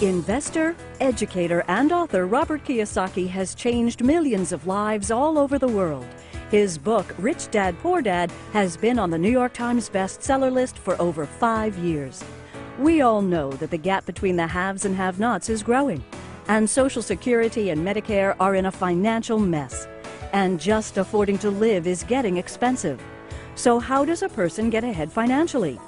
Investor, educator, and author Robert Kiyosaki has changed millions of lives all over the world. His book, Rich Dad, Poor Dad, has been on the New York Times bestseller list for over 5 years. We all know that the gap between the haves and have-nots is growing, and Social Security and Medicare are in a financial mess. And just affording to live is getting expensive. So how does a person get ahead financially?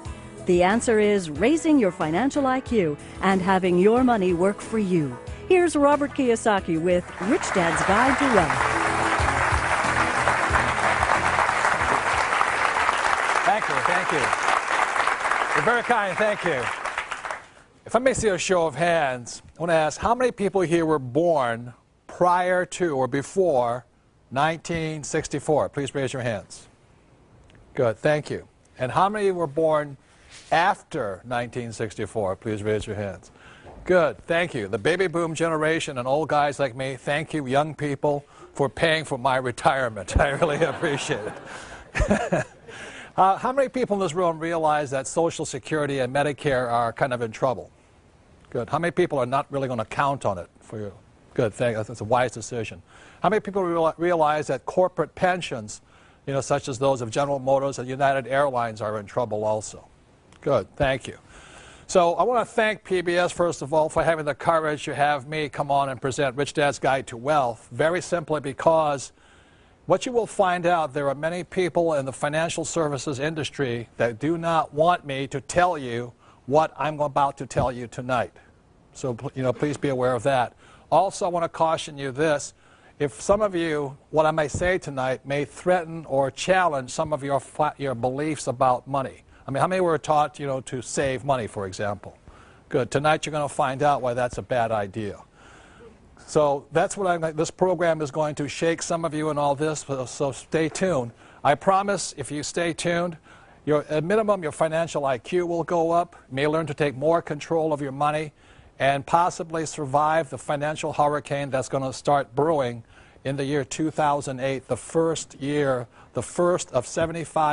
The answer is raising your financial IQ and having your money work for you. Here's Robert Kiyosaki with Rich Dad's Guide to Wealth. Thank you. You're very kind, thank you. If I may see a show of hands, I want to ask how many people here were born prior to or before 1964? Please raise your hands. Good, thank you. And how many were born after 1964? Please raise your hands. Good, thank you. The baby boom generation and old guys like me, thank you, young people, for paying for my retirement. I really appreciate it. How many people in this room realize that Social Security and Medicare are kind of in trouble? Good. How many people are not really going to count on it for you? Good, thank you. That's a wise decision. How many people realize that corporate pensions, such as those of General Motors and United Airlines, are in trouble also? Good, thank you. So I want to thank PBS, first of all, for having the courage to have me come on and present Rich Dad's Guide to Wealth, very simply because what you will find out, there are many people in the financial services industry that do not want me to tell you what I'm about to tell you tonight. So, please be aware of that. Also, I want to caution you this. If some of you, what I may say tonight may threaten or challenge some of your beliefs about money. I mean, how many were taught, to save money, for example? Good. Tonight you're going to find out why that's a bad idea. So that's what this program is going to shake some of you and all this, so stay tuned. I promise if you stay tuned, at minimum your financial IQ will go up, you may learn to take more control of your money, and possibly survive the financial hurricane that's going to start brewing in the year 2008, the first of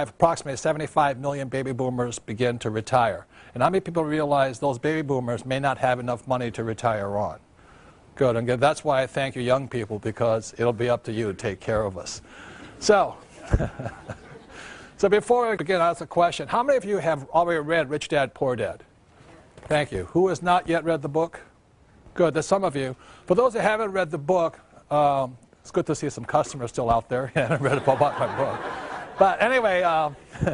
approximately 75 million baby boomers begin to retire. And how many people realize those baby boomers may not have enough money to retire on? Good, and good. That's why I thank you young people, because it'll be up to you to take care of us. So, so before I begin, I'll ask a question. How many of you have already read Rich Dad, Poor Dad? Thank you. Who has not yet read the book? Good, there's some of you. For those who haven't read the book, it's good to see some customers still out there who haven't read about my book. But anyway, for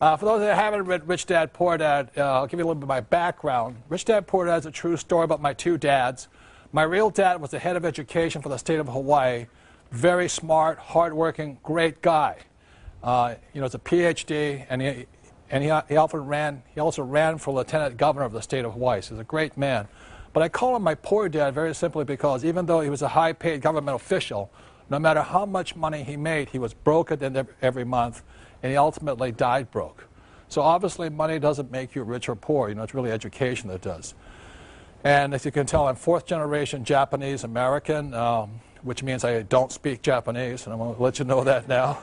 those that haven't read Rich Dad, Poor Dad, I'll give you a little bit of my background. Rich Dad, Poor Dad is a true story about my two dads. My real dad was the head of education for the state of Hawaii. Very smart, hardworking, great guy. He's a PhD, and he also ran for lieutenant governor of the state of Hawaii. So he's a great man. But I call him my poor dad very simply because even though he was a high-paid government official, no matter how much money he made, he was broke at the end of every month, and he ultimately died broke. So obviously money doesn't make you rich or poor. It's really education that does. And as you can tell, I'm fourth-generation Japanese-American, which means I don't speak Japanese, and I'm going to let you know that now.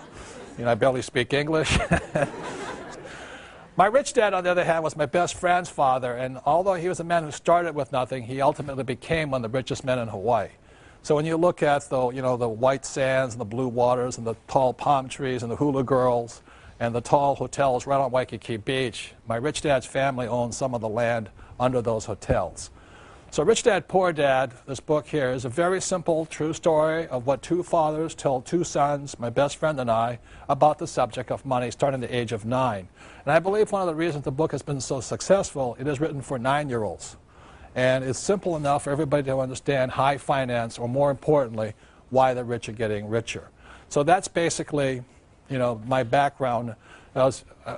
I barely speak English. My rich dad, on the other hand, was my best friend's father, and although he was a man who started with nothing, he ultimately became one of the richest men in Hawaii. So when you look at the white sands and the blue waters and the tall palm trees and the hula girls and the tall hotels right on Waikiki Beach, my rich dad's family owned some of the land under those hotels. So Rich Dad, Poor Dad, this book here, is a very simple, true story of what two fathers told two sons, my best friend and I, about the subject of money starting at the age of 9. And I believe one of the reasons the book has been so successful, it is written for 9-year-olds. And it's simple enough for everybody to understand high finance, or more importantly, why the rich are getting richer. So that's basically, my background.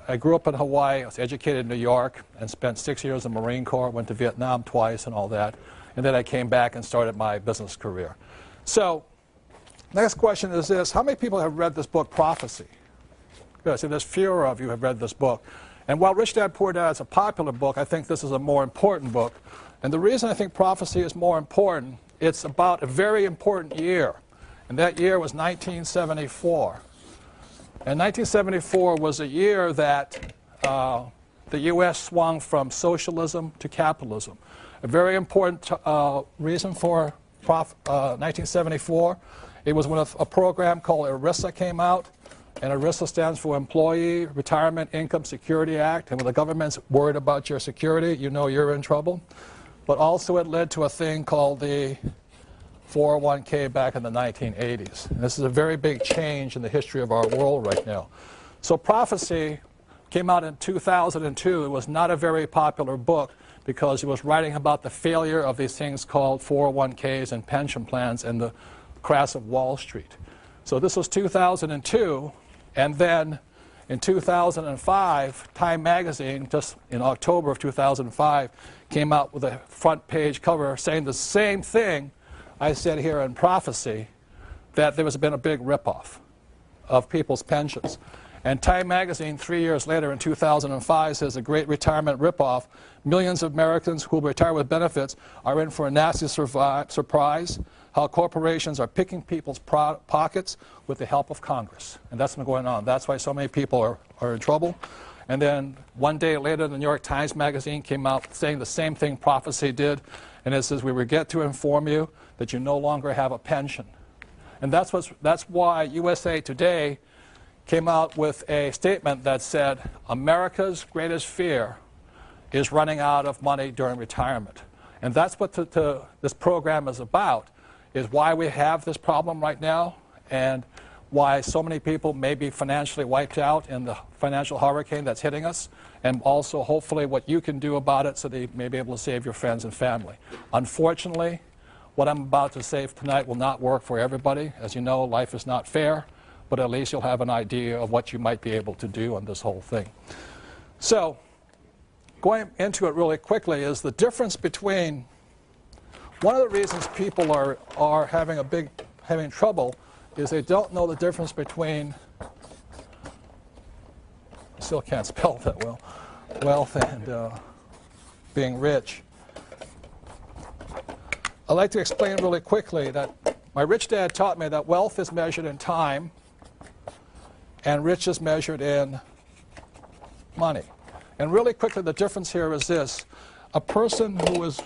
I grew up in Hawaii, I was educated in New York, and spent 6 years in the Marine Corps, went to Vietnam twice and all that. And then I came back and started my business career. So, next question is this. How many people have read this book, Prophecy? Good, so there's fewer of you have read this book. And while Rich Dad, Poor Dad is a popular book, I think this is a more important book. And the reason I think Prophecy is more important, it's about a very important year. And that year was 1974. And 1974 was a year that the U.S. swung from socialism to capitalism. A very important reason for 1974, it was when a program called ERISA came out, and ERISA stands for Employee Retirement Income Security Act, and when the government's worried about your security, you know you're in trouble. But also it led to a thing called the 401k back in the 1980s. And this is a very big change in the history of our world right now. So Prophecy came out in 2002. It was not a very popular book because it was writing about the failure of these things called 401ks and pension plans and the crash of Wall Street. So this was 2002, and then in 2005, Time magazine, just in October of 2005, came out with a front page cover saying the same thing I said here in Prophecy, that there has been a big ripoff of people's pensions. And Time magazine, 3 years later in 2005, says a great retirement ripoff. Millions of Americans who will retire with benefits are in for a nasty surprise. How corporations are picking people's pockets with the help of Congress. And that's been going on. That's why so many people are in trouble. And then one day later, the New York Times magazine came out saying the same thing Prophecy did. And it says, we regret to inform you that you no longer have a pension. And that's why USA Today came out with a statement that said, America's greatest fear is running out of money during retirement. And that's what this program is about, is why we have this problem right now and why so many people may be financially wiped out in the financial hurricane that's hitting us, and also hopefully what you can do about it so that you may be able to save your friends and family. Unfortunately, what I'm about to say tonight will not work for everybody. As you know, life is not fair, but at least you'll have an idea of what you might be able to do on this whole thing. So, going into it really quickly is the difference between, one of the reasons people are having trouble is they don't know the difference between, I still can't spell that well, wealth and being rich. I'd like to explain really quickly that my rich dad taught me that wealth is measured in time and rich is measured in money. And really quickly, the difference here is this. A person who is,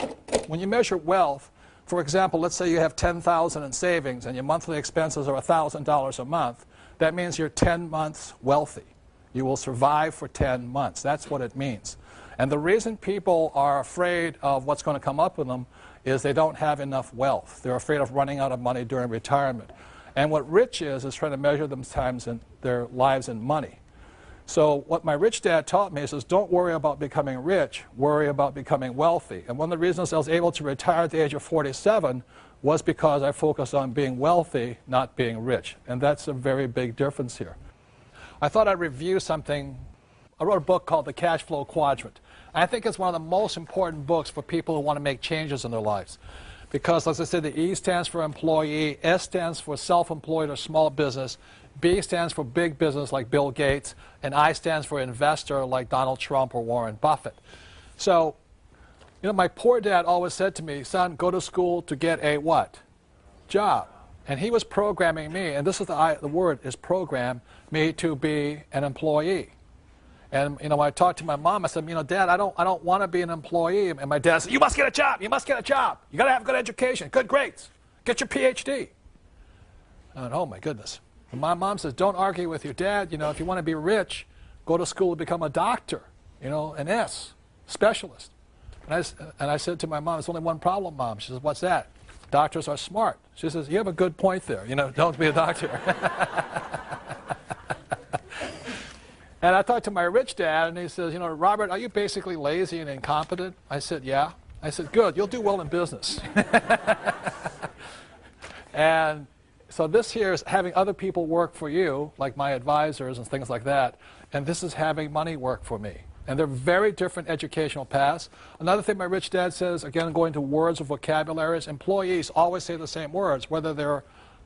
when you measure wealth, for example, let's say you have $10,000 in savings and your monthly expenses are $1,000 a month. That means you're 10 months wealthy. You will survive for 10 months. That's what it means. And the reason people are afraid of what's going to come up with them is they don't have enough wealth. They're afraid of running out of money during retirement. And what rich is trying to measure their lives in money. So what my rich dad taught me is don't worry about becoming rich, worry about becoming wealthy. And one of the reasons I was able to retire at the age of 47 was because I focused on being wealthy, not being rich. And that's a very big difference here. I thought I'd review something. I wrote a book called The Cash Flow Quadrant. I think it's one of the most important books for people who want to make changes in their lives. Because, as I said, the E stands for employee, S stands for self-employed or small business, B stands for big business like Bill Gates, and I stands for investor like Donald Trump or Warren Buffett. So, you know, my poor dad always said to me, son, go to school to get a what? Job. And he was programming me, and this is the word is program, me to be an employee. And, you know, when I talked to my mom, I said, you know, Dad, I don't want to be an employee. And my dad said, you must get a job. You must get a job. You got to have good education, good grades. Get your PhD. I went, oh, my goodness. And my mom says, don't argue with your dad. You know, if you want to be rich, go to school to become a doctor, you know, an S, specialist. And I said to my mom, there's only one problem, Mom. She says, what's that? Doctors are smart. She says, you have a good point there. You know, don't be a doctor. And I talked to my rich dad, and he says, you know, Robert, are you basically lazy and incompetent? I said, yeah. I said, good, you'll do well in business. And so this here is having other people work for you, like my advisors and things like that, and this is having money work for me. And they're very different educational paths. Another thing my rich dad says, again, going to words of vocabularies, employees always say the same words, whether they're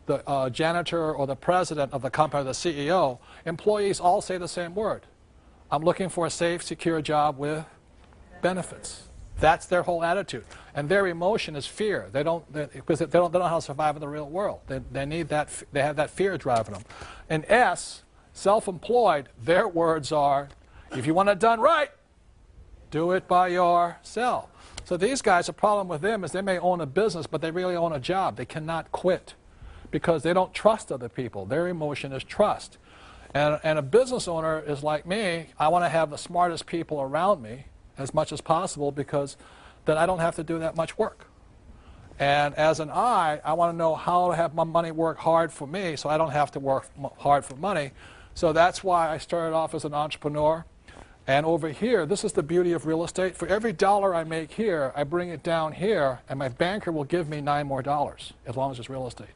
the janitor or the president of the company or the CEO, employees all say the same word. I'm looking for a safe, secure job with benefits. That's their whole attitude. And their emotion is fear. Because they don't know how to survive in the real world. They need that, they have that fear driving them. And S, self-employed, their words are, if you want it done right, do it by yourself. So these guys, the problem with them is they may own a business, but they really own a job. They cannot quit because they don't trust other people. Their emotion is trust. And a business owner is like me. I want to have the smartest people around me as much as possible because then I don't have to do that much work. And as an I want to know how to have my money work hard for me so I don't have to work hard for money. So that's why I started off as an entrepreneur. And over here, this is the beauty of real estate. For every dollar I make here, I bring it down here, and my banker will give me $9 more, as long as it's real estate.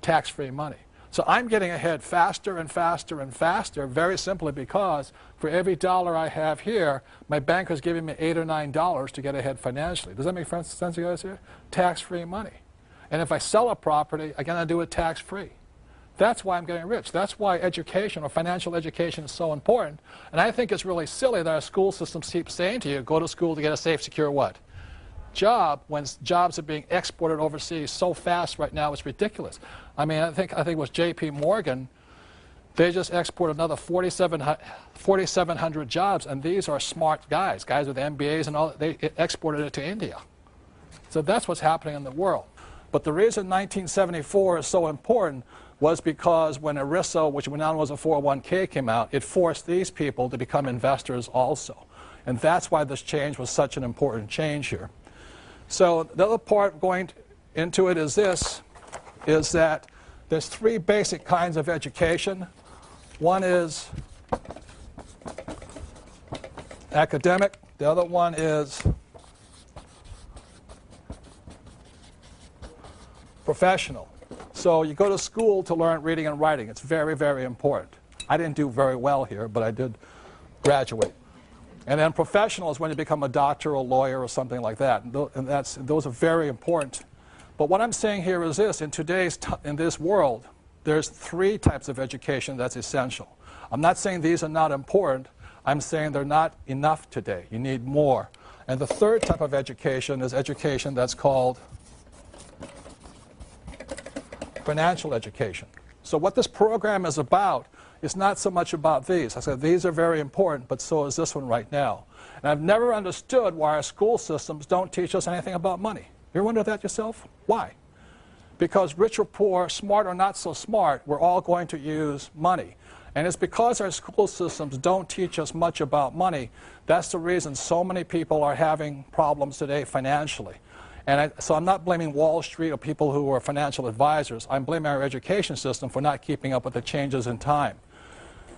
Tax-free money. So I'm getting ahead faster and faster and faster, very simply because for every dollar I have here, my banker's giving me $8 or $9 to get ahead financially. Does that make sense to you guys here? Tax-free money. And if I sell a property, I'm going to do it tax-free. That's why I'm getting rich. That's why education or financial education is so important. And I think it's really silly that our school systems keep saying to you, go to school to get a safe, secure what? Job, when jobs are being exported overseas so fast right now, it's ridiculous. I mean, I think it was J.P. Morgan. They just exported another 4,700 jobs, and these are smart guys with MBAs and all. They exported it to India. So that's what's happening in the world. But the reason 1974 is so important was because when ERISA, which now was a 401k, came out, it forced these people to become investors also. And that's why this change was such an important change here. So the other part going into it is this, is that there's three basic kinds of education. One is academic. The other one is professional. So you go to school to learn reading and writing. It's very, very important. I didn't do very well here, but I did graduate. And then professional is when you become a doctor or a lawyer or something like that. And those are very important. But what I'm saying here is this. In this world, there's three types of education that's essential. I'm not saying these are not important. I'm saying they're not enough today. You need more. And the third type of education is education that's called financial education. So what this program is about is not so much about these. I said these are very important, but so is this one right now. And I've never understood why our school systems don't teach us anything about money. You ever wonder that yourself? Why? Because rich or poor, smart or not so smart, we're all going to use money. And it's because our school systems don't teach us much about money. That's the reason so many people are having problems today financially. And so I'm not blaming Wall Street or people who are financial advisors. I'm blaming our education system for not keeping up with the changes in time.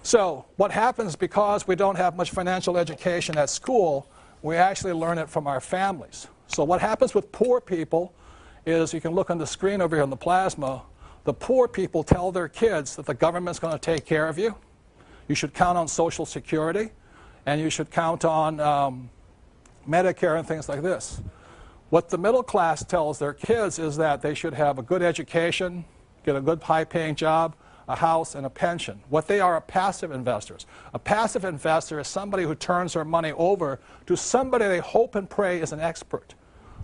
So what happens because we don't have much financial education at school, we actually learn it from our families. So what happens with poor people is, you can look on the screen over here on the plasma, the poor people tell their kids that the government's going to take care of you. You should count on Social Security, and you should count on Medicare and things like this. What the middle class tells their kids is that they should have a good education, get a good high-paying job, a house, and a pension. What they are passive investors. A passive investor is somebody who turns their money over to somebody they hope and pray is an expert.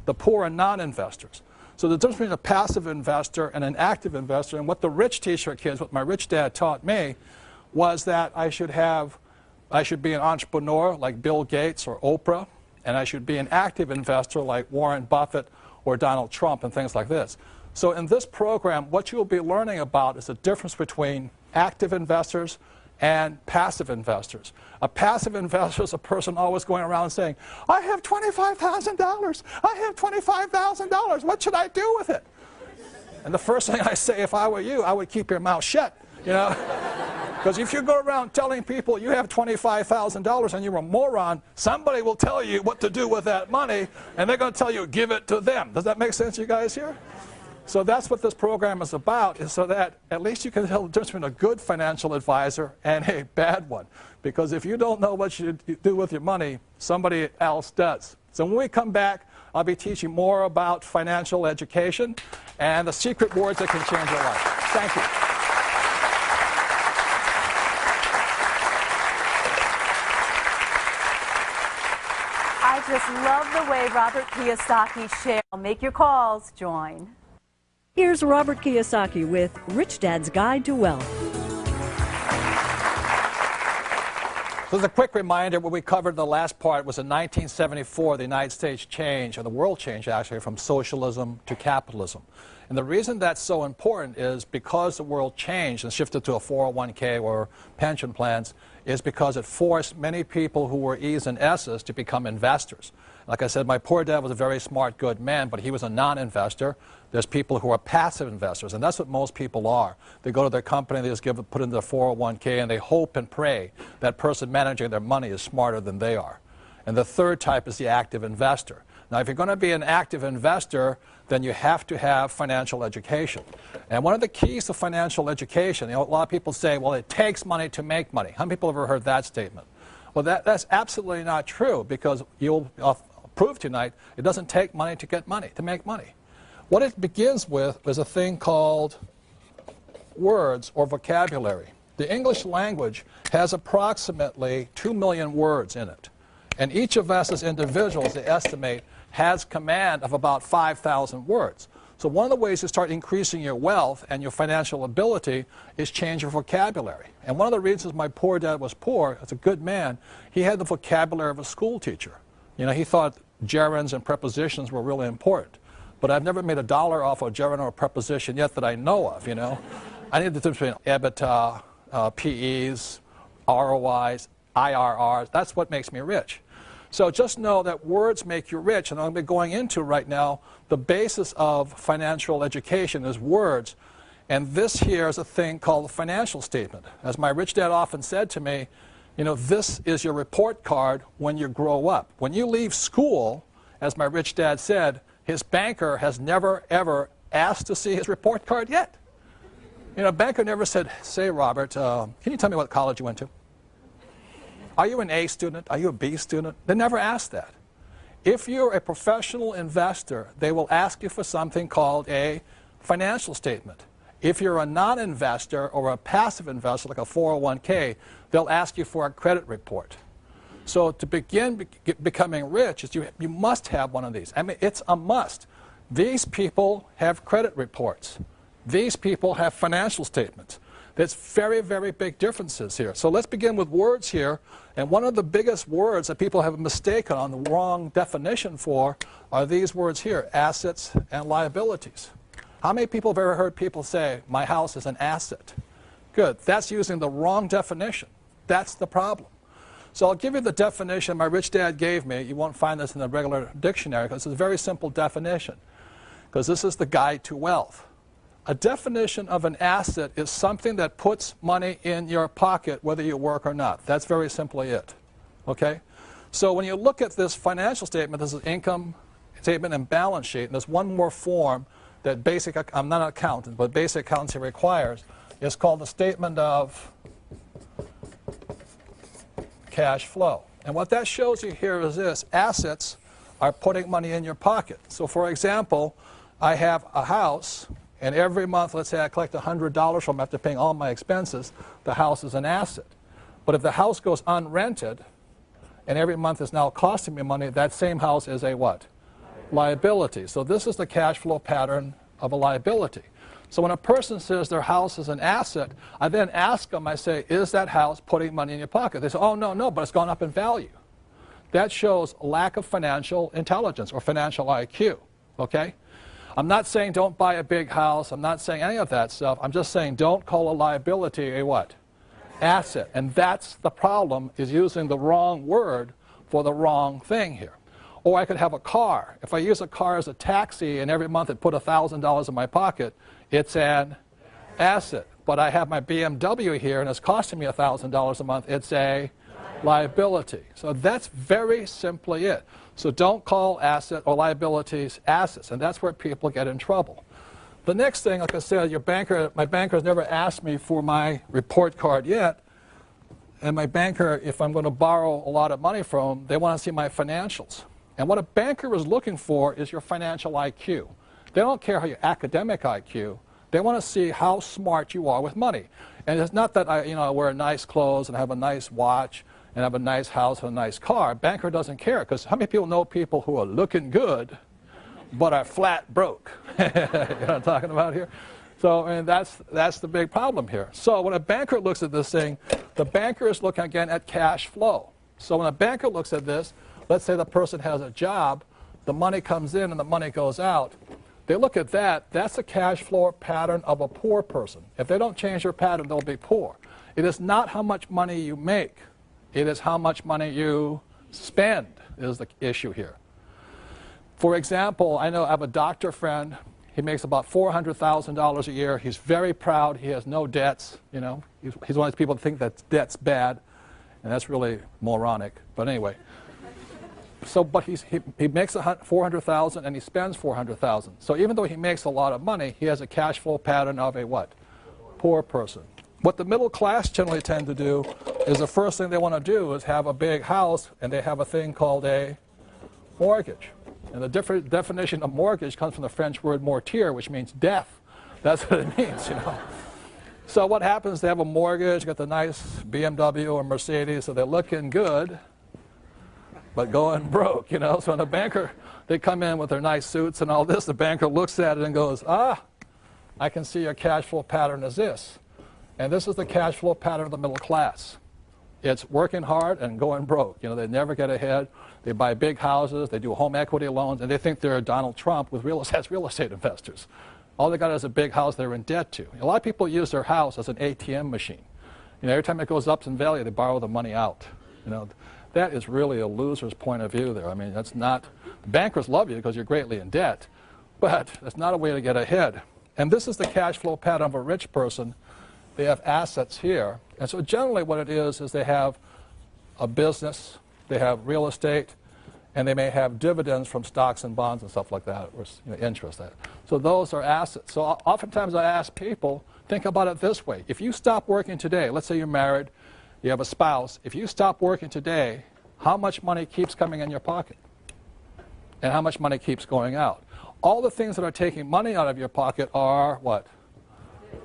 The poor are non-investors. So the difference between a passive investor and an active investor, and what the rich teach their kids, what my rich dad taught me, was that I should be an entrepreneur like Bill Gates or Oprah, and I should be an active investor like Warren Buffett or Donald Trump and things like this. So in this program, what you'll be learning about is the difference between active investors and passive investors. A passive investor is a person always going around saying, I have $25,000. I have $25,000. What should I do with it? And the first thing I say, if I were you, I would keep your mouth shut, you know. Because if you go around telling people you have $25,000 and you're a moron, somebody will tell you what to do with that money, and they're going to tell you, give it to them. Does that make sense, you guys here? So that's what this program is about, is so that at least you can tell the difference between a good financial advisor and a bad one. Because if you don't know what you do with your money, somebody else does. So when we come back, I'll be teaching more about financial education and the secret words that can change your life. Thank you. I just love the way Robert Kiyosaki shares. Make your calls. Join. Here's Robert Kiyosaki with Rich Dad's Guide to Wealth. So as a quick reminder, what we covered in the last part was in 1974, the United States changed, or the world changed actually, from socialism to capitalism. And the reason that's so important is because the world changed and shifted to a 401k or pension plans is because it forced many people who were E's and S's to become investors. Like I said, my poor dad was a very smart, good man, but he was a non-investor. There's people who are passive investors, and that's what most people are. They go to their company, they just put in their 401k, and they hope and pray that person managing their money is smarter than they are. And the third type is the active investor. Now, if you're going to be an active investor, then you have to have financial education. And one of the keys to financial education, a lot of people say, well, it takes money to make money. How many people have ever heard that statement? Well, that's absolutely not true, because you'll prove tonight it doesn't take money to get money, to make money. What it begins with is a thing called words or vocabulary. The English language has approximately 2 million words in it. And each of us as individuals, they estimate, has command of about 5,000 words. So one of the ways to start increasing your wealth and your financial ability is change your vocabulary. And one of the reasons my poor dad was poor, as a good man, he had the vocabulary of a school teacher. You know, he thought gerunds and prepositions were really important. But I've never made $1 off a gerund or a preposition yet that I know of, you know. I need the difference between EBITDA, PEs, ROIs, IRRs. That's what makes me rich. So just know that words make you rich, and I'm going to be going into right now the basis of financial education is words. And this here is a thing called the financial statement. As my rich dad often said to me, you know, this is your report card when you grow up. When you leave school, as my rich dad said, his banker has never, ever asked to see his report card yet. You know, a banker never said, say, Robert, can you tell me what college you went to? Are you an A student? Are you a B student? They never asked that. If you're a professional investor, they will ask you for something called a financial statement. If you're a non-investor or a passive investor, like a 401k, they'll ask you for a credit report. So to begin becoming rich, you must have one of these. I mean, it's a must. These people have credit reports. These people have financial statements. There's very, very big differences here. So let's begin with words here. And one of the biggest words that people have mistaken on the wrong definition for are these words here, assets and liabilities. How many people have ever heard people say, my house is an asset? Good. That's using the wrong definition. That's the problem. So I'll give you the definition my rich dad gave me. You won't find this in the regular dictionary because it's a very simple definition, because this is the guide to wealth. A definition of an asset is something that puts money in your pocket whether you work or not. That's very simply it. Okay? So when you look at this financial statement, this is income statement and balance sheet, and there's one more form that I'm not an accountant, but basic accountancy requires. It's called the statement of cash flow. And what that shows you here is this. Assets are putting money in your pocket. So for example, I have a house, and every month, let's say I collect $100 from after paying all my expenses, the house is an asset. But if the house goes unrented, and every month is now costing me money, that same house is a what? Liability. So this is the cash flow pattern of a liability. So when a person says their house is an asset, I then ask them, I say, is that house putting money in your pocket? They say, oh, no, but it's gone up in value. That shows lack of financial intelligence or financial IQ, okay? I'm not saying don't buy a big house. I'm not saying any of that stuff. I'm just saying don't call a liability a what? Asset. And that's the problem, is using the wrong word for the wrong thing here. Or I could have a car. If I use a car as a taxi and every month it put $1,000 in my pocket, it's an asset. But I have my BMW here and it's costing me $1,000 a month, it's a liability. So that's very simply it. So don't call asset or liabilities assets, and that's where people get in trouble. The next thing, like I said, my banker has never asked me for my report card yet, and my banker, if I'm going to borrow a lot of money from them, they want to see my financials. And what a banker is looking for is your financial IQ. They don't care how your academic IQ. They want to see how smart you are with money. And it's not that I wear nice clothes and have a nice watch and have a nice house and a nice car. A banker doesn't care, because how many people know people who are looking good but are flat broke? You know what I'm talking about here? So, and that's the big problem here. So when a banker looks at this thing, the banker is looking again at cash flow. So when a banker looks at this, let's say the person has a job, the money comes in and the money goes out. They look at that, that's a cash flow pattern of a poor person. If they don't change their pattern, they'll be poor. It is not how much money you make. It is how much money you spend is the issue here. For example, I have a doctor friend. He makes about $400,000 a year. He's very proud. He has no debts. He's one of those people that think that debt's bad, and that's really moronic. But anyway, but he makes $400,000 and he spends $400,000. So even though he makes a lot of money, he has a cash flow pattern of a what? Poor person. What the middle class generally tend to do is the first thing they want to do is have a big house, and they have a thing called a mortgage. And the definition of mortgage comes from the French word mortier, which means death. That's what it means, So what happens, they have a mortgage, got the nice BMW or Mercedes, so they're looking good, but going broke, So when a banker, they come in with their nice suits and all this, the banker looks at it and goes, I can see your cash flow pattern is this. And this is the cash flow pattern of the middle class. It's working hard and going broke. They never get ahead. They buy big houses, they do home equity loans, and they think they're Donald Trump with real estate investors. All they got is a big house they're in debt to. A lot of people use their house as an ATM machine. Every time it goes up in value, they borrow the money out. That is really a loser's point of view there. I mean, that's not, the bankers love you because you're greatly in debt, but that's not a way to get ahead. And this is the cash flow pattern of a rich person. They have assets here. And so generally what it is they have a business, they have real estate, and they may have dividends from stocks and bonds and stuff like that, or interest. So those are assets. So oftentimes I ask people, think about it this way. If you stop working today, let's say you're married, you have a spouse, if you stop working today, how much money keeps coming in your pocket? And how much money keeps going out? All the things that are taking money out of your pocket are what?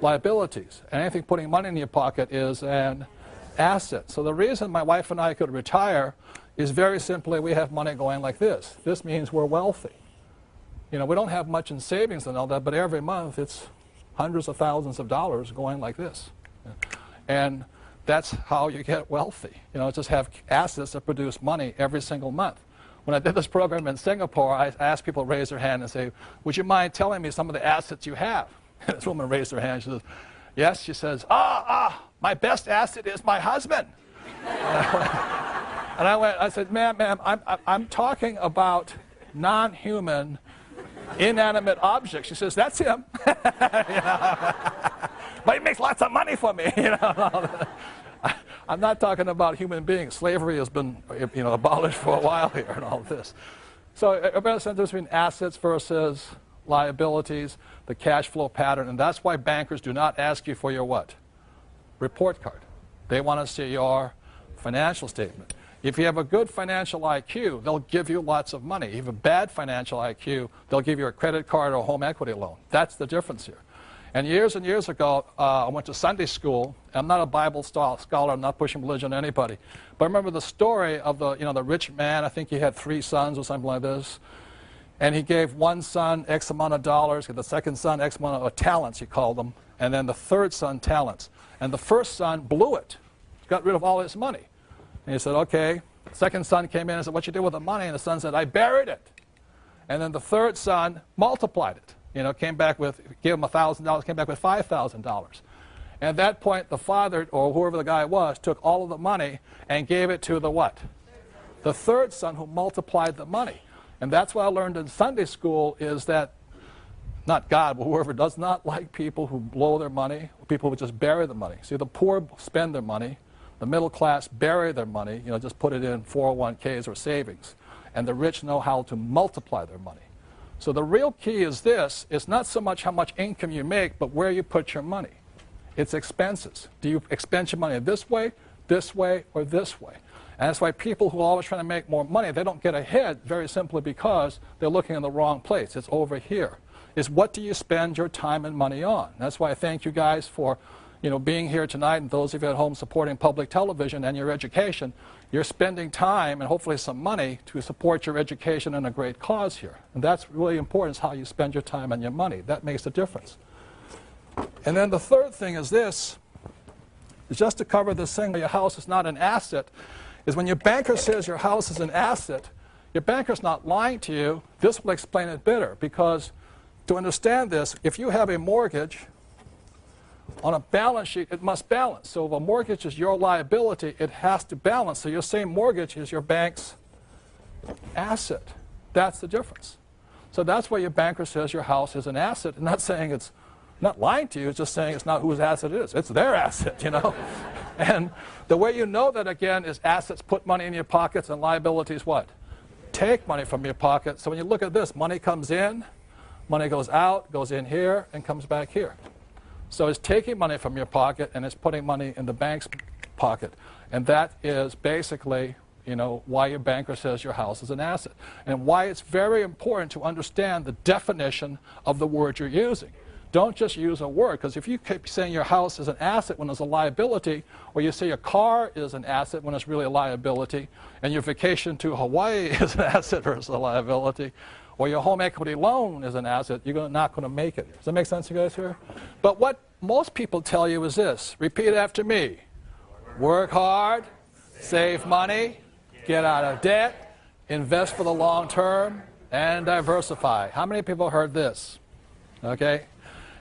Liabilities. And anything putting money in your pocket is an asset. So the reason my wife and I could retire is very simply we have money going like this. This means we're wealthy. We don't have much in savings and all that, but every month it's hundreds of thousands of dollars going like this. And that's how you get wealthy. Just have assets that produce money every single month. When I did this program in Singapore, I asked people to raise their hand and say, would you mind telling me some of the assets you have? This woman raised her hand. She says, yes. She says, my best asset is my husband. And I said, ma'am, I'm talking about non-human, inanimate objects. She says, that's him. But he makes lots of money for me. I'm not talking about human beings. Slavery has been abolished for a while here and all this. So a better sense between assets versus liabilities, the cash flow pattern, and that's why bankers do not ask you for your what? Report card. They want to see your financial statement. If you have a good financial IQ, they'll give you lots of money. If you have a bad financial IQ, they'll give you a credit card or a home equity loan. That's the difference here. And years ago, I went to Sunday school. I'm not a Bible scholar. I'm not pushing religion on anybody. But I remember the story of the rich man. I think he had 3 sons or something like this. And he gave one son X amount of dollars, the second son X amount of talents, he called them, and then the third son talents. And the first son blew it, got rid of all his money. And he said, okay. The second son came in and said, what you did with the money? And the son said, I buried it. And then the third son multiplied it. Came back with, gave him $1,000, came back with $5,000. And at that point, the father, or whoever the guy was, took all of the money and gave it to the what? The third son, who multiplied the money. And that's what I learned in Sunday school is that, not God, but whoever does not like people who blow their money, people who just bury the money. See, the poor spend their money. The middle class bury their money, just put it in 401ks or savings. And the rich know how to multiply their money. So the real key is this. It's not so much how much income you make, but where you put your money. It's expenses. Do you expend your money this way, or this way? And that's why people who are always trying to make more money, they don't get ahead very simply because they're looking in the wrong place. It's over here. It's what do you spend your time and money on? That's why I thank you guys for being here tonight, and those of you at home supporting public television and your education. You're spending time and hopefully some money to support your education and a great cause here. And that's really important, is how you spend your time and your money. That makes a difference. And then the third thing is this, is just to cover this thing where your house is not an asset, is when your banker says your house is an asset, your banker's not lying to you. This will explain it better, because to understand this, if you have a mortgage on a balance sheet, it must balance. So if a mortgage is your liability, it has to balance. So your same mortgage is your bank's asset. That's the difference. So that's why your banker says your house is an asset. And not saying it's not lying to you, it's just saying it's not whose asset it is. It's their asset, you know. And the way you know that, again, is assets put money in your pockets and liabilities what? Take money from your pocket. So when you look at this, money comes in, money goes out, goes in here, and comes back here. So it's taking money from your pocket and it's putting money in the bank's pocket. And that is basically, you know, why your banker says your house is an asset. And why it's very important to understand the definition of the word you're using. Don't just use a word, because if you keep saying your house is an asset when it's a liability, or you say your car is an asset when it's really a liability, and your vacation to Hawaii is an asset versus a liability, or your home equity loan is an asset, you're not going to make it. Does that make sense, you guys here? But what most people tell you is this. Repeat after me. Work hard, save money, get out of debt, invest for the long term, and diversify. How many people heard this? Okay?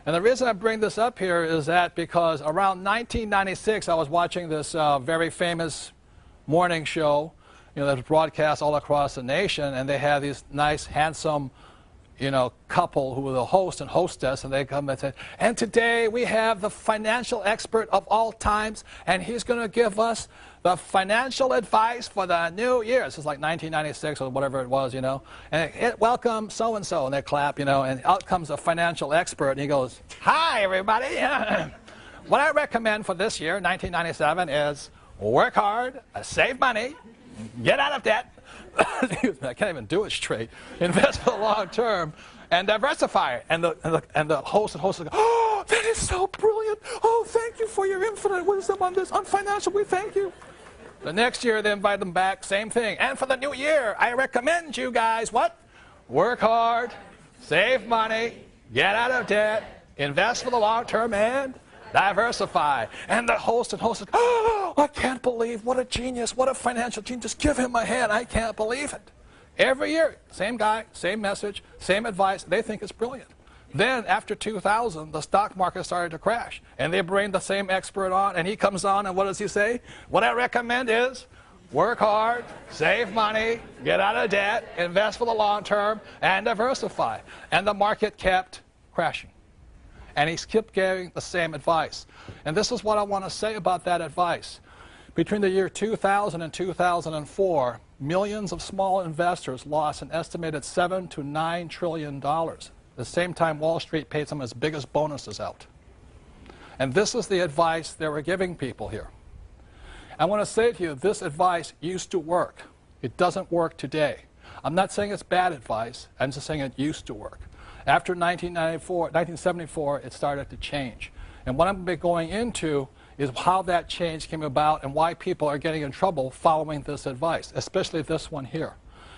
And the reason I bring this up here is that because around 1996, I was watching this very famous morning show, you know, that was broadcast all across the nation, and they had these nice, handsome, you know, couple who were the host and hostess, and they come and say, and today we have the financial expert of all times, and he's going to give us the financial advice for the new year. This is like 1996 or whatever it was, you know. And welcome so-and-so, and they clap, you know, and out comes a financial expert, and he goes, hi, everybody. What I recommend for this year, 1997, is work hard, save money, get out of debt. Excuse me, I can't even do it straight. Invest for the long term and diversify. And the host go, oh, that is so brilliant. Oh, thank you for your infinite wisdom on this. On financial, we thank you. The next year, they invite them back, same thing. And for the new year, I recommend you guys, what? Work hard, save money, get out of debt, invest for the long term, and diversify. And the host says, oh, I can't believe, what a genius, what a financial genius. Give him my hand, I can't believe it. Every year, same guy, same message, same advice. They think it's brilliant. Then, after 2000, the stock market started to crash. And they bring the same expert on, and he comes on, and what does he say? What I recommend is work hard, save money, get out of debt, invest for the long term, and diversify. And the market kept crashing. And he kept giving the same advice. And this is what I want to say about that advice. Between the year 2000 and 2004, millions of small investors lost an estimated $7 to $9 trillion. At the same time, Wall Street paid some of its biggest bonuses out. And this is the advice they were giving people here. I want to say to you, this advice used to work. It doesn't work today. I'm not saying it's bad advice. I'm just saying it used to work. After 1974, it started to change. And what I'm going to be going into is how that change came about and why people are getting in trouble following this advice, especially this one here.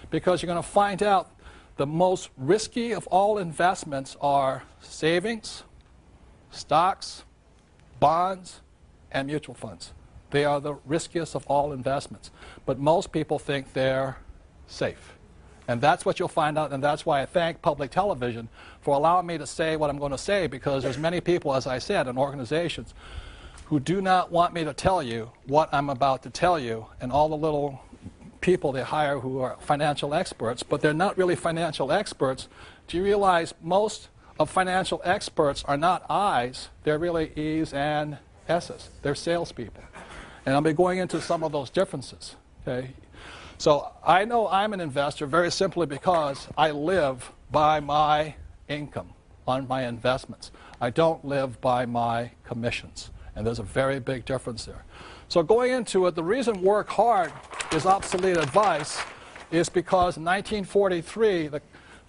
Because you're going to find out the most risky of all investments are savings, stocks, bonds, and mutual funds. They are the riskiest of all investments. But most people think they're safe. And that's what you'll find out, and that's why I thank public television for allowing me to say what I'm going to say, because there's many people, as I said, in organizations who do not want me to tell you what I'm about to tell you, and all the little people they hire who are financial experts, but they're not really financial experts. Do you realize most of financial experts are not I's, they're really E's and S's. They're salespeople. And I'll be going into some of those differences. Okay? So I know I'm an investor very simply because I live by my income on my investments. I don't live by my commissions. And there's a very big difference there. So going into it, the reason work hard is obsolete advice is because in 1943, the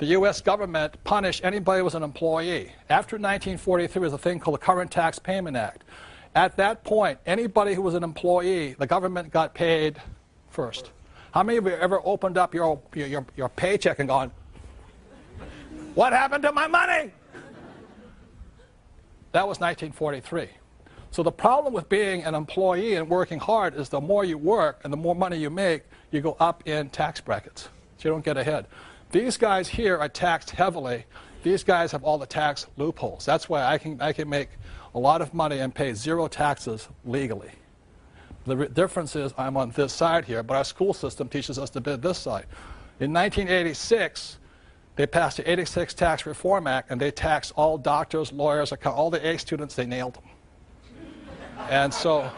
U.S. government punished anybody who was an employee. After 1943 was a thing called the Current Tax Payment Act. At that point, anybody who was an employee, the government got paid first. How many of you ever opened up your paycheck and gone, what happened to my money? That was 1943. So the problem with being an employee and working hard is the more you work and the more money you make, you go up in tax brackets. So you don't get ahead. These guys here are taxed heavily. These guys have all the tax loopholes. That's why I can make a lot of money and pay zero taxes legally. The difference is I'm on this side here, but our school system teaches us to be this side. In 1986, they passed the 86 Tax Reform Act, and they taxed all doctors, lawyers, all the A students. They nailed them. And so,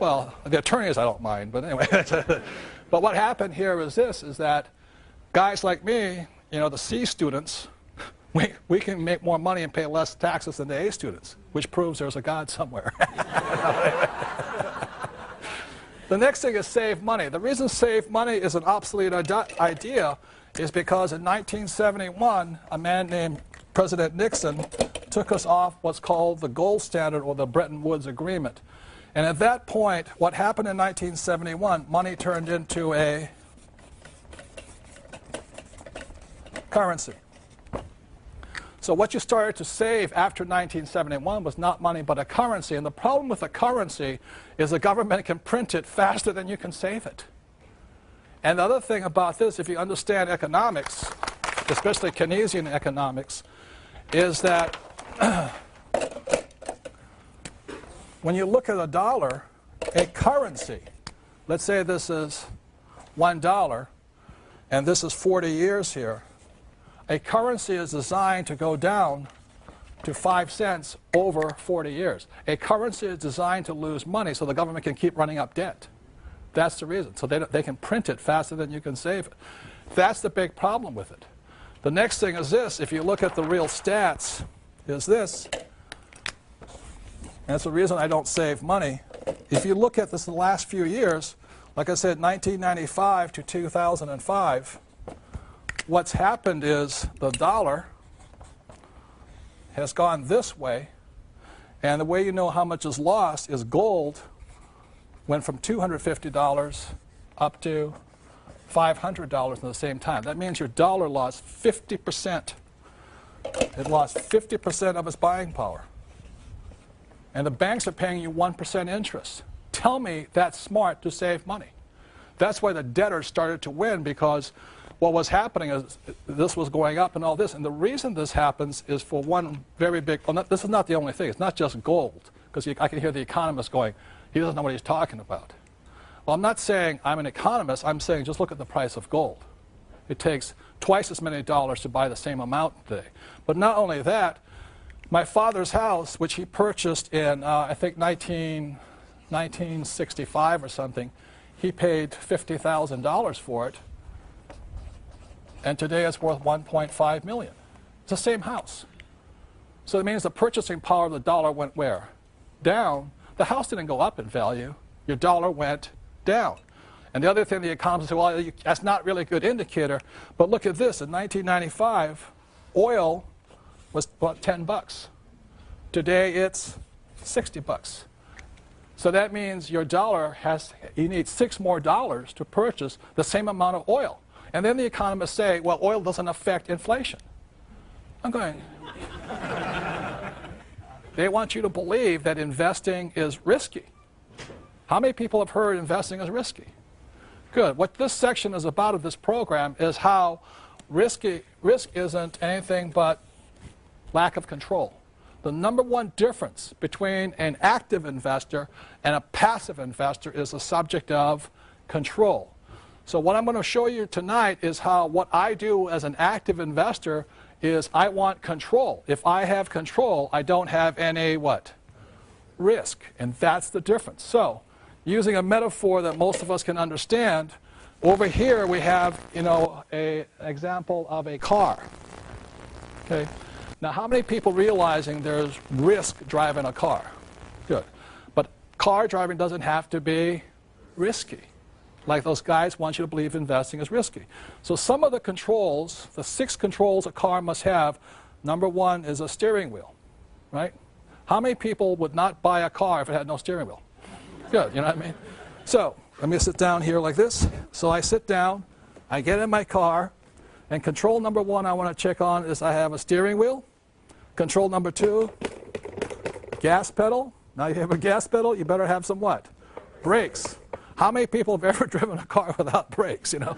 well, the attorneys I don't mind, but anyway. But what happened here is this, is that guys like me, you know, the C students, we can make more money and pay less taxes than the A students, which proves there's a God somewhere. The next thing is save money. The reason save money is an obsolete idea is because in 1971, a man named President Nixon took us off what's called the gold standard or the Bretton Woods Agreement. And at that point, what happened in 1971, money turned into a currency. So what you started to save after 1971 was not money but a currency. And the problem with a currency is the government can print it faster than you can save it. And the other thing about this, if you understand economics, especially Keynesian economics, is that when you look at a dollar, a currency, let's say this is $1 and this is 40 years here, a currency is designed to go down to 5 cents over 40 years. A currency is designed to lose money so the government can keep running up debt. That's the reason. So they can print it faster than you can save it. That's the big problem with it. The next thing is this. If you look at the real stats, is this. And that's the reason I don't save money. If you look at this in the last few years, like I said, 1995 to 2005, what's happened is the dollar has gone this way, and the way you know how much is lost is gold went from $250 up to $500 in the same time. That means your dollar lost 50%. It lost 50% of its buying power. And the banks are paying you 1% interest. Tell me that's smart to save money. That's why the debtors started to win, because what was happening is this was going up and all this. And the reason this happens is for one very big, well, this is not the only thing. It's not just gold, because I can hear the economists going, he doesn't know what he's talking about. Well, I'm not saying I'm an economist. I'm saying just look at the price of gold. It takes twice as many dollars to buy the same amount today. But not only that, my father's house, which he purchased in, I think, 1965 or something, he paid $50,000 for it. And today it's worth $1.5 million. It's the same house. So it means the purchasing power of the dollar went where? Down. The house didn't go up in value. Your dollar went down. And the other thing the economists say, well, that's not really a good indicator. But look at this. In 1995, oil was about 10 bucks. Today it's 60 bucks. So that means your dollar you need $6 more to purchase the same amount of oil. And then the economists say, well, oil doesn't affect inflation. I'm going, they want you to believe that investing is risky. How many people have heard investing is risky? Good. What this section is about of this program is how risk isn't anything but lack of control. The number one difference between an active investor and a passive investor is the subject of control. So what I'm going to show you tonight is how what I do as an active investor is I want control. If I have control, I don't have any what? Risk. And that's the difference. So using a metaphor that most of us can understand, over here we have, an example of a car. Okay. Now, how many people realizing there's risk driving a car? Good. But car driving doesn't have to be risky. Like those guys want you to believe investing is risky. So some of the controls, the 6 controls a car must have, number 1 is a steering wheel, right? How many people would not buy a car if it had no steering wheel? Good, you know what I mean? So let me sit down here like this. So I sit down, I get in my car, and control number 1 I want to check on is I have a steering wheel. Control number 2, gas pedal. Now you have a gas pedal, you better have some what? Brakes. How many people have ever driven a car without brakes, you know?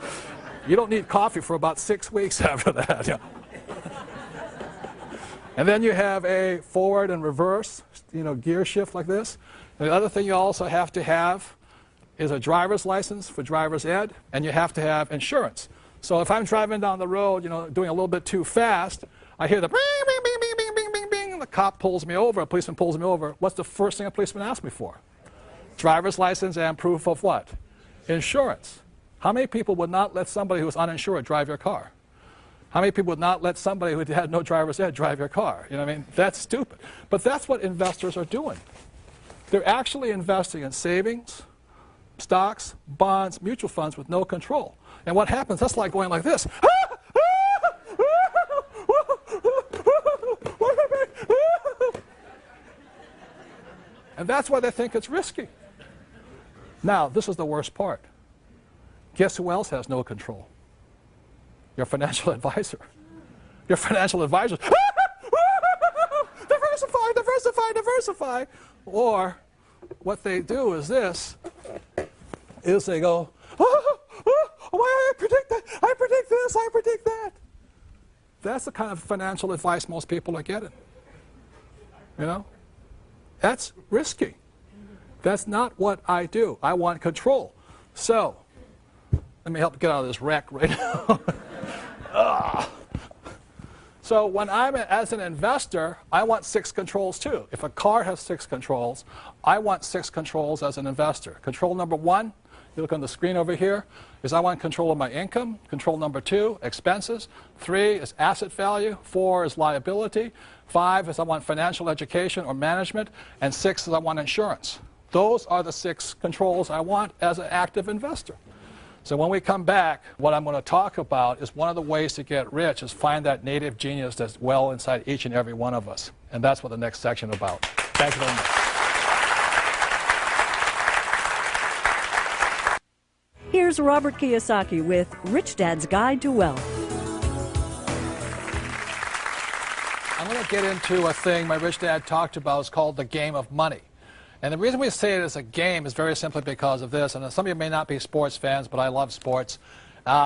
You don't need coffee for about 6 weeks after that. You know? And then you have a forward and reverse, you know, gear shift like this. And the other thing you also have to have is a driver's license for driver's ed, and you have to have insurance. So if I'm driving down the road, you know, doing a little bit too fast, I hear the bing, bing, bing, bing, bing, bing, bing, bing, and the cop pulls me over, a policeman pulls me over. What's the first thing a policeman asks me for? Driver's license and proof of what? Insurance. How many people would not let somebody who was uninsured drive your car? How many people would not let somebody who had no driver's ed drive your car? You know what I mean? That's stupid. But that's what investors are doing. They're actually investing in savings, stocks, bonds, mutual funds with no control. And what happens, that's like going like this. And that's why they think it's risky. Now, this is the worst part. Guess who else has no control? Your financial advisor. Your financial advisor. Diversify, diversify, diversify. Or what they do is this, is they go, I predict that, I predict this, I predict that. That's the kind of financial advice most people are getting. You know? That's risky. That's not what I do. I want control. So, let me help get out of this wreck right now. So when I'm as an investor, I want 6 controls too. If a car has 6 controls, I want 6 controls as an investor. Control number 1, you look on the screen over here, is I want control of my income. Control number 2, expenses. 3 is asset value. 4 is liability. 5 is I want financial education or management. And 6 is I want insurance. Those are the 6 controls I want as an active investor. So when we come back, what I'm going to talk about is one of the ways to get rich is find that native genius that's well inside each and every one of us. And that's what the next section is about. Thank you very much. Here's Robert Kiyosaki with Rich Dad's Guide to Wealth. I'm going to get into a thing my rich dad talked about. It's called the game of money. And the reason we say it as a game is very simply because of this. And some of you may not be sports fans, but I love sports.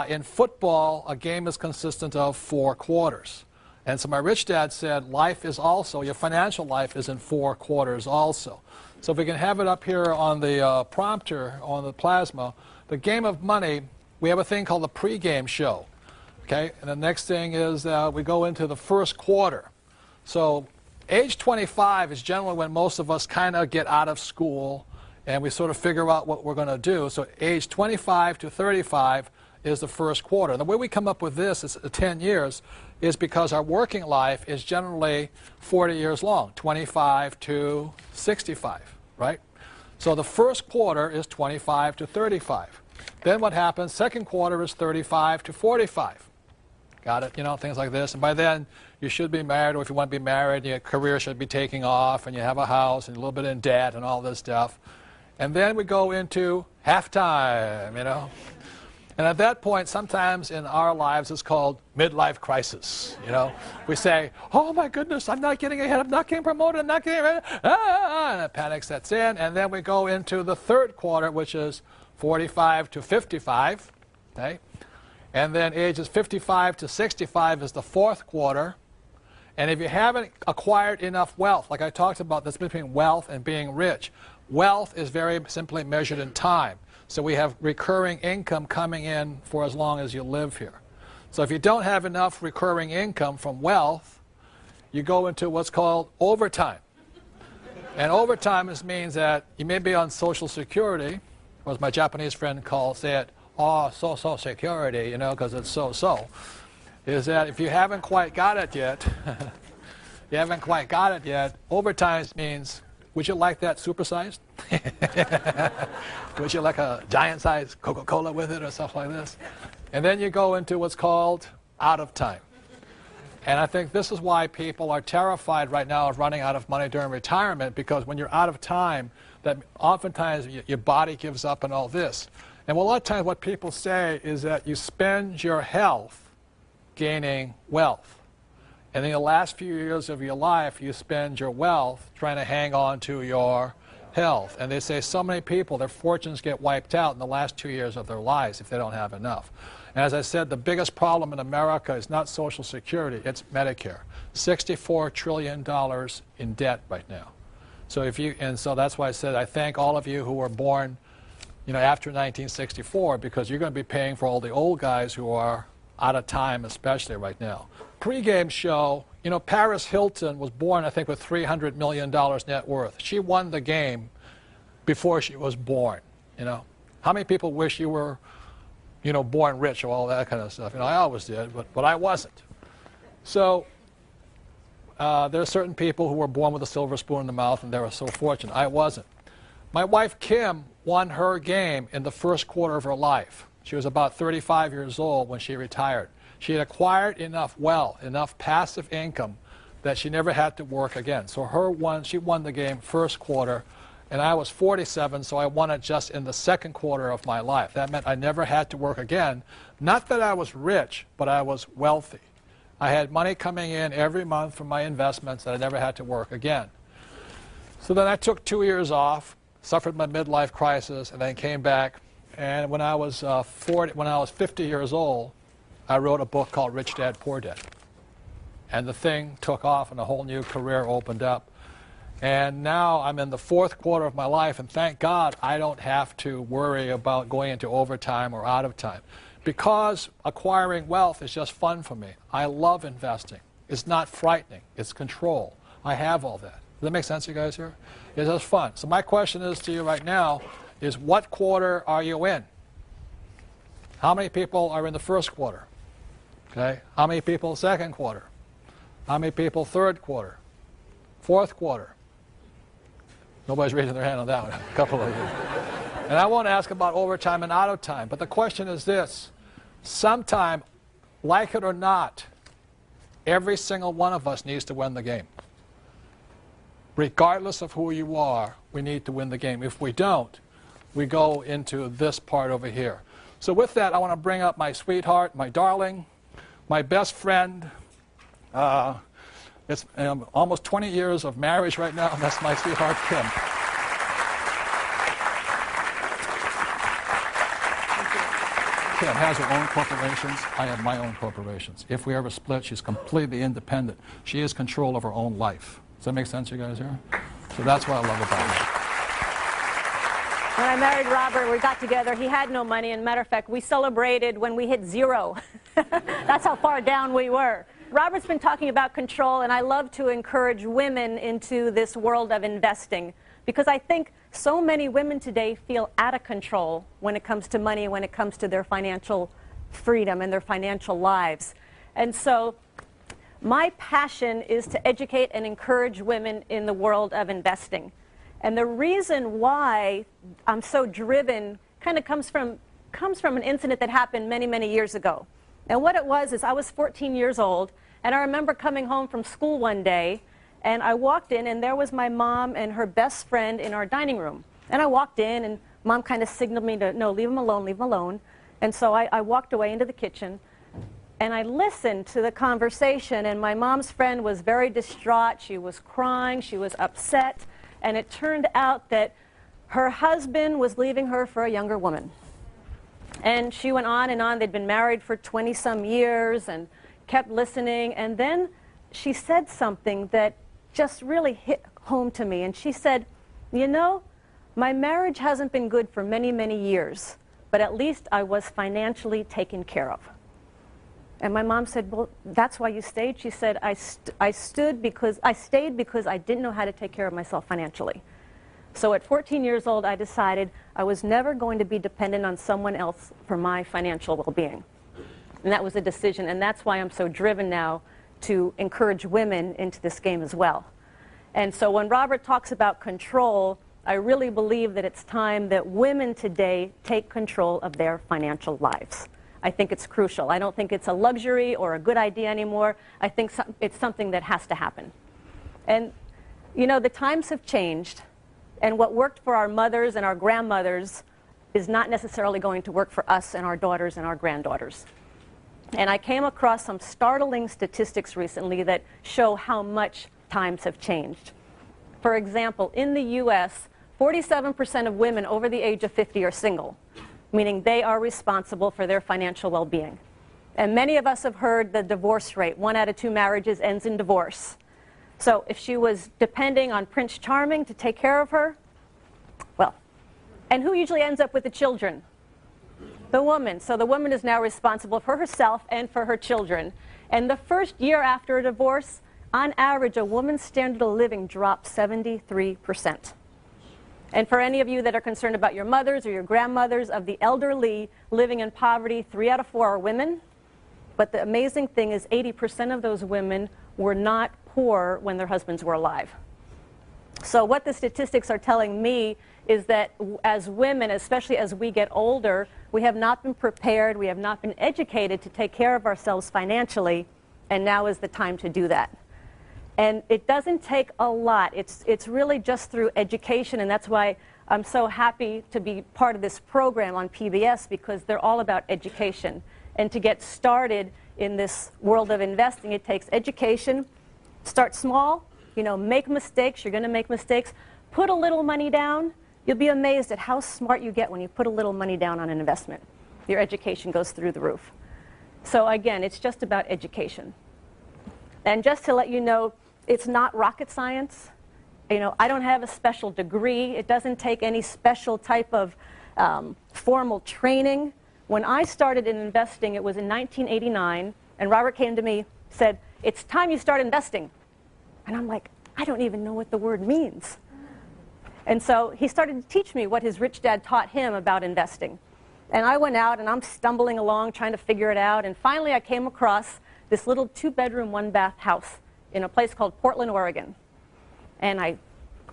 In football, a game is consistent of 4 quarters. And so my rich dad said life is also, your financial life is in 4 quarters also. So if we can have it up here on the prompter, on the plasma, the game of money, we have a thing called the pregame show. Okay? And the next thing is we go into the first quarter. So age 25 is generally when most of us kind of get out of school and we sort of figure out what we're going to do. So age 25 to 35 is the first quarter. And the way we come up with this is 10 years is because our working life is generally 40 years long, 25 to 65, right? So the first quarter is 25 to 35. Then what happens, second quarter is 35 to 45. Got it? You know, things like this. And by then, you should be married, or if you want to be married, your career should be taking off, and you have a house, and a little bit in debt, and all this stuff. And then we go into halftime, you know. And at that point, sometimes in our lives, it's called midlife crisis, you know. We say, oh, my goodness, I'm not getting ahead, I'm not getting promoted, I'm not getting ready, and a panic sets in. And then we go into the third quarter, which is 45 to 55, okay? And then ages 55 to 65 is the fourth quarter. And if you haven't acquired enough wealth, like I talked about, that's between wealth and being rich. Wealth is very simply measured in time. So we have recurring income coming in for as long as you live here. So if you don't have enough recurring income from wealth, you go into what's called overtime. And overtime means that you may be on Social Security, or as my Japanese friend say it, oh, Social Security, you know, because it's so, is that if you haven't quite got it yet, overtime means, would you like that supersized? Would you like a giant-sized Coca-Cola with it or stuff like this? And then you go into what's called out of time. And I think this is why people are terrified right now of running out of money during retirement, because when you're out of time, that oftentimes your body gives up and all this. And a lot of times what people say is that you spend your health gaining wealth. And in the last few years of your life, you spend your wealth trying to hang on to your health. And they say so many people, their fortunes get wiped out in the last 2 years of their lives if they don't have enough. And as I said, the biggest problem in America is not Social Security, it's Medicare. $64 trillion in debt right now. So that's why I said I thank all of you who were born, after 1964, because you're going to be paying for all the old guys who are out of time, especially right now. Pre-game show, Paris Hilton was born, I think, with $300 million net worth. She won the game before she was born, How many people wish you were, born rich or all that kind of stuff? I always did, but I wasn't. So there are certain people who were born with a silver spoon in the mouth, and they were so fortunate. I wasn't. My wife, Kim, won her game in the first quarter of her life. She was about 35 years old when she retired. She had acquired enough wealth, enough passive income, that she never had to work again. So she won the game first quarter, and I was 47, so I won it just in the second quarter of my life. That meant I never had to work again. Not that I was rich, but I was wealthy. I had money coming in every month from my investments that I never had to work again. So then I took 2 years off, suffered my midlife crisis, and then came back. And when I was 50 years old, I wrote a book called Rich Dad, Poor Dad. And the thing took off, and a whole new career opened up. And now I'm in the fourth quarter of my life, and thank God I don't have to worry about going into overtime or out of time. Because acquiring wealth is just fun for me. I love investing. It's not frightening. It's control. I have all that. Does that make sense, you guys here? It's just fun. So my question is to you right now is, what quarter are you in? How many people are in the first quarter? Okay. How many people second quarter? How many people third quarter? Fourth quarter? Nobody's raising their hand on that one. A couple of you. And I won't ask about overtime and out of time, but the question is this. Sometime, like it or not, every single one of us needs to win the game. Regardless of who you are, we need to win the game. If we don't, we go into this part over here. So with that, I want to bring up my sweetheart, my darling, my best friend. It's almost 20 years of marriage right now, and that's my sweetheart, Kim. Kim has her own corporations. I have my own corporations. If we ever split, she's completely independent. She has control of her own life. Does that make sense, you guys here? So that's what I love about her. When I married Robert, we got together. He had no money. And matter of fact, we celebrated when we hit zero. That's how far down we were. Robert's been talking about control, and I love to encourage women into this world of investing, because I think so many women today feel out of control when it comes to money, when it comes to their financial freedom and their financial lives. And so my passion is to educate and encourage women in the world of investing. And the reason why I'm so driven kind of comes from an incident that happened many, many years ago. And what it was is I was 14 years old, and I remember coming home from school one day, and I walked in, and there was my mom and her best friend in our dining room. And I walked in, and Mom kind of signaled me to, no, leave him alone, leave him alone. And so I walked away into the kitchen, and I listened to the conversation, and my mom's friend was very distraught. She was crying, she was upset, and it turned out that her husband was leaving her for a younger woman. And she went on and on. They'd been married for 20-some years and kept listening. And then she said something that just really hit home to me. And she said, you know, my marriage hasn't been good for many, many years, but at least I was financially taken care of. And my mom said, well, that's why you stayed? She said, I stayed because I didn't know how to take care of myself financially. So at 14 years old, I decided I was never going to be dependent on someone else for my financial well-being. And that was a decision, and that's why I'm so driven now to encourage women into this game as well. And so when Robert talks about control, I really believe that it's time that women today take control of their financial lives. I think it's crucial. I don't think it's a luxury or a good idea anymore. I think it's something that has to happen. And, you know, the times have changed. And what worked for our mothers and our grandmothers is not necessarily going to work for us and our daughters and our granddaughters. And I came across some startling statistics recently that show how much times have changed. For example, in the U.S., 47% of women over the age of 50 are single, meaning they are responsible for their financial well-being. And many of us have heard the divorce rate. 1 out of 2 marriages ends in divorce. So if she was depending on Prince Charming to take care of her, well, and who usually ends up with the children? The woman. So the woman is now responsible for herself and for her children. And the first year after a divorce, on average, a woman's standard of living drops 73%. And for any of you that are concerned about your mothers or your grandmothers, of the elderly living in poverty, 3 out of 4 are women. But the amazing thing is 80% of those women were not poor when their husbands were alive. So what the statistics are telling me is that as women, especially as we get older, we have not been prepared, we have not been educated to take care of ourselves financially, and now is the time to do that. And it doesn't take a lot. It's really just through education, and that's why I'm so happy to be part of this program on PBS, because they're all about education. And to get started in this world of investing, it takes education. Start small, make mistakes. You're going to make mistakes. Put a little money down. You'll be amazed at how smart you get when you put a little money down on an investment. Your education goes through the roof. So again, it's just about education. And just to let you know, it's not rocket science. I don't have a special degree. It doesn't take any special type of formal training. When I started in investing, it was in 1989, and Robert came to me, said, "It's time you start investing." And I'm like, I don't even know what the word means. And so he started to teach me what his rich dad taught him about investing. And I went out, and I'm stumbling along trying to figure it out, and finally I came across this little 2-bedroom, 1-bath house in a place called Portland, Oregon. And I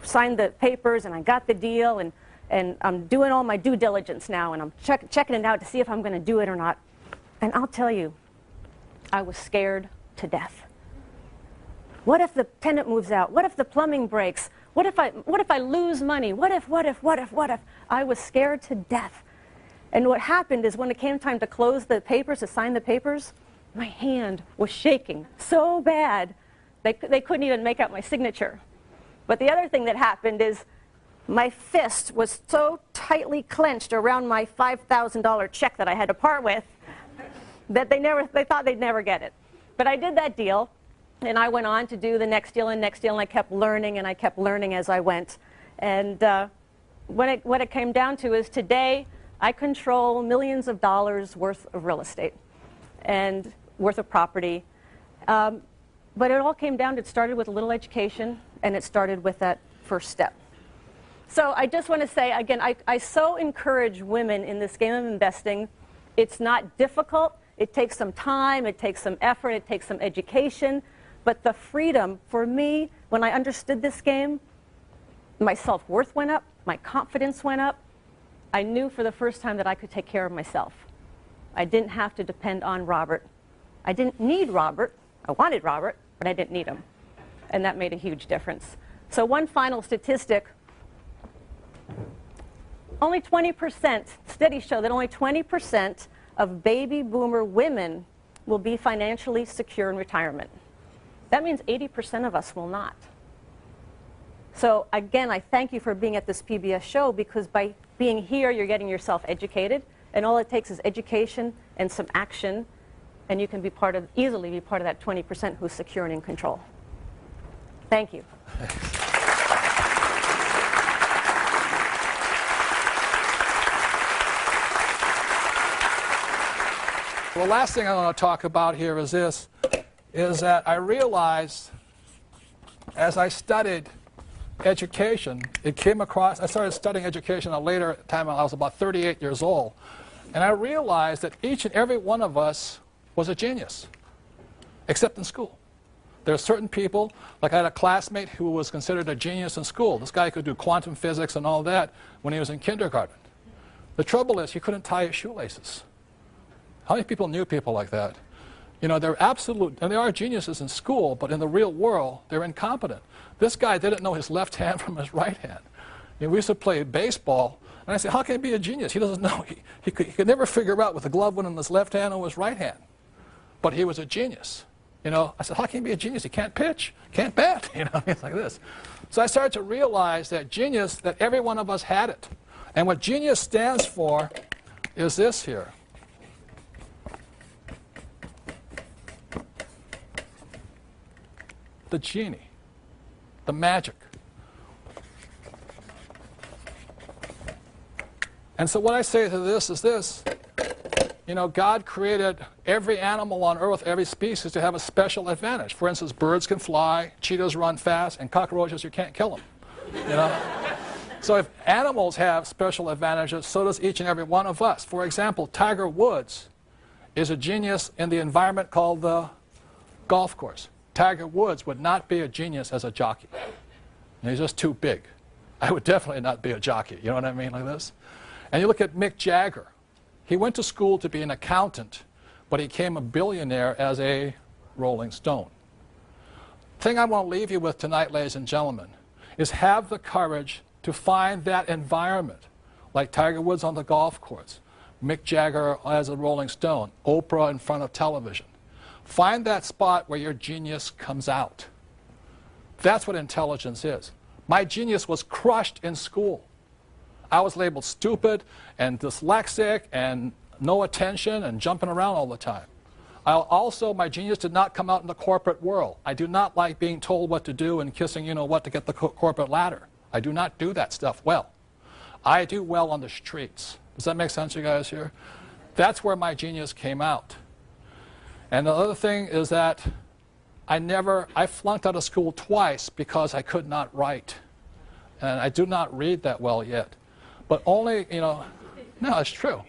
signed the papers, and I got the deal, and I'm doing all my due diligence now, and I'm checking it out to see if I'm going to do it or not. And I'll tell you, I was scared to death. What if the tenant moves out? What if the plumbing breaks? What if I lose money? What if? I was scared to death. And what happened is when it came time to close the papers, to sign the papers, my hand was shaking so bad they couldn't even make out my signature. But the other thing that happened is my fist was so tightly clenched around my $5,000 check that I had to part with that they thought they'd never get it. But I did that deal, and I went on to do the next deal and next deal, and I kept learning, and I kept learning as I went. And what it came down to is today I control millions of dollars worth of real estate and worth of property. But it all came down to, it started with a little education, and it started with that first step. So I just want to say, again, I so encourage women in this game of investing. It's not difficult. It takes some time. It takes some effort. It takes some education. But the freedom, for me, when I understood this game, my self-worth went up. My confidence went up. I knew for the first time that I could take care of myself. I didn't have to depend on Robert. I didn't need Robert. I wanted Robert, but I didn't need him. And that made a huge difference. So one final statistic. Only 20%, studies show that only 20% of baby boomer women will be financially secure in retirement. That means 80% of us will not. So again, I thank you for being at this PBS show, because by being here, you're getting yourself educated, and all it takes is education and some action, and you can easily be part of that 20% who's secure and in control. Thank you. The last thing I want to talk about here is this, is that I realized as I studied education, I started studying education at a later time when I was about 38 years old, and I realized that each and every one of us was a genius, except in school. There are certain people, like I had a classmate who was considered a genius in school. This guy could do quantum physics and all that when he was in kindergarten. The trouble is he couldn't tie his shoelaces. How many people knew people like that? They're absolute, and they are geniuses in school, but in the real world, they're incompetent. This guy didn't know his left hand from his right hand. We used to play baseball, and I said, how can he be a genius? He doesn't know. He could never figure out what the glove went in his left hand or his right hand. but he was a genius. You know, I said, how can you be a genius? He can't pitch, can't bat. You know, it's like this. So I started to realize that genius, that every one of us had it. And what genius stands for is this here. The genie, the magic. And so what I say to this is this. You know, God created every animal on earth, every species, to have a special advantage. For instance, birds can fly, cheetahs run fast, and cockroaches, you can't kill them. You know? So if animals have special advantages, so does each and every one of us. For example, Tiger Woods is a genius in the environment called the golf course. Tiger Woods would not be a genius as a jockey. He's just too big. I would definitely not be a jockey. You know what I mean, like this? And you look at Mick Jagger. He went to school to be an accountant, but he became a billionaire as a Rolling Stone. The thing I want to leave you with tonight, ladies and gentlemen, is have the courage to find that environment, like Tiger Woods on the golf course, Mick Jagger as a Rolling Stone, Oprah in front of television. Find that spot where your genius comes out. That's what intelligence is. My genius was crushed in school. I was labeled stupid and dyslexic and no attention and jumping around all the time. Also, my genius did not come out in the corporate world. I do not like being told what to do and kissing you-know-what to get the corporate ladder. I do not do that stuff well. I do well on the streets. Does that make sense, you guys here? That's where my genius came out. And the other thing is that I flunked out of school twice because I could not write. And I do not read that well yet. But only, you know, no, it's true.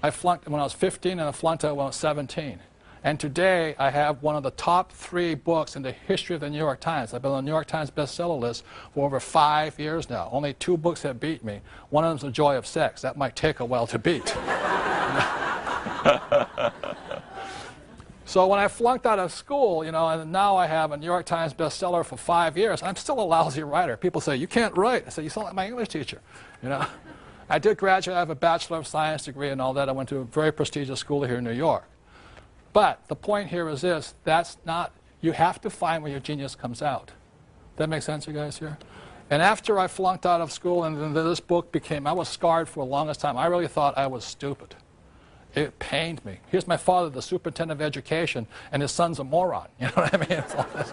I flunked when I was 15 and I flunked out when I was 17. And today I have one of the top 3 books in the history of the New York Times. I've been on the New York Times bestseller list for over 5 years now. Only 2 books have beat me. One of them is The Joy of Sex. That might take a while to beat. So when I flunked out of school, you know, and now I have a New York Times bestseller for 5 years, I'm still a lousy writer. People say, you can't write. I say, you sound like my English teacher. You know, I did graduate. I have a Bachelor of Science degree and all that. I went to a very prestigious school here in New York. But the point here is this. That's not, you have to find where your genius comes out. That makes sense, you guys here? And after I flunked out of school and then this book became, I was scarred for the longest time. I really thought I was stupid. It pained me. Here's my father, the superintendent of education, and his son's a moron. You know what I mean? It's all this.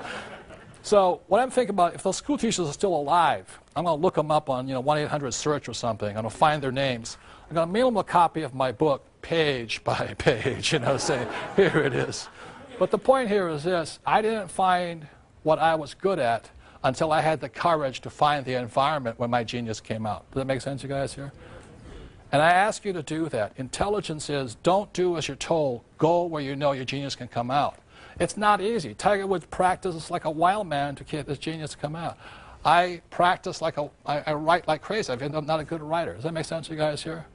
So what I'm thinking about, if those school teachers are still alive, I'm going to look them up on 1-800-SEARCH or something. I'm going to find their names. I'm going to mail them a copy of my book, page by page, say, here it is. But the point here is this. I didn't find what I was good at until I had the courage to find the environment when my genius came out. Does that make sense, you guys here? And I ask you to do that. Intelligence is don't do as you're told. Go where you know your genius can come out. It's not easy. Tiger Woods practices like a wild man to get his genius to come out. I practice like I write like crazy. I'm not a good writer. Does that make sense, you guys here?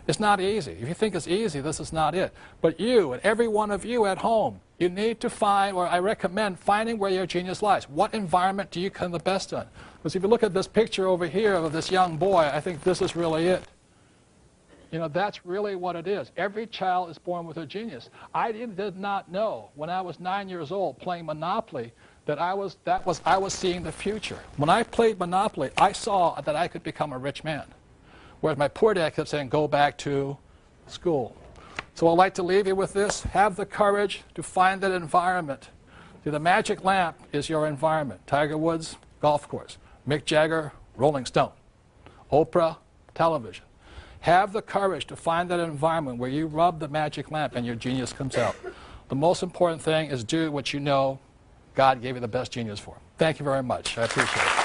It's not easy. If you think it's easy, this is not it. But you and every one of you at home, you need to find, or I recommend finding where your genius lies. What environment do you come the best in? Because if you look at this picture over here of this young boy, I think this is really it. You know, that's really what it is. Every child is born with a genius. I did not know when I was 9 years old playing Monopoly that I was seeing the future. When I played Monopoly, I saw that I could become a rich man. Whereas my poor dad kept saying, go back to school. So I'd like to leave you with this. Have the courage to find that environment. See, the magic lamp is your environment. Tiger Woods, golf course. Mick Jagger, Rolling Stone. Oprah, television. Have the courage to find that environment where you rub the magic lamp and your genius comes out. The most important thing is do what you know God gave you the best genius for. Thank you very much. I appreciate it.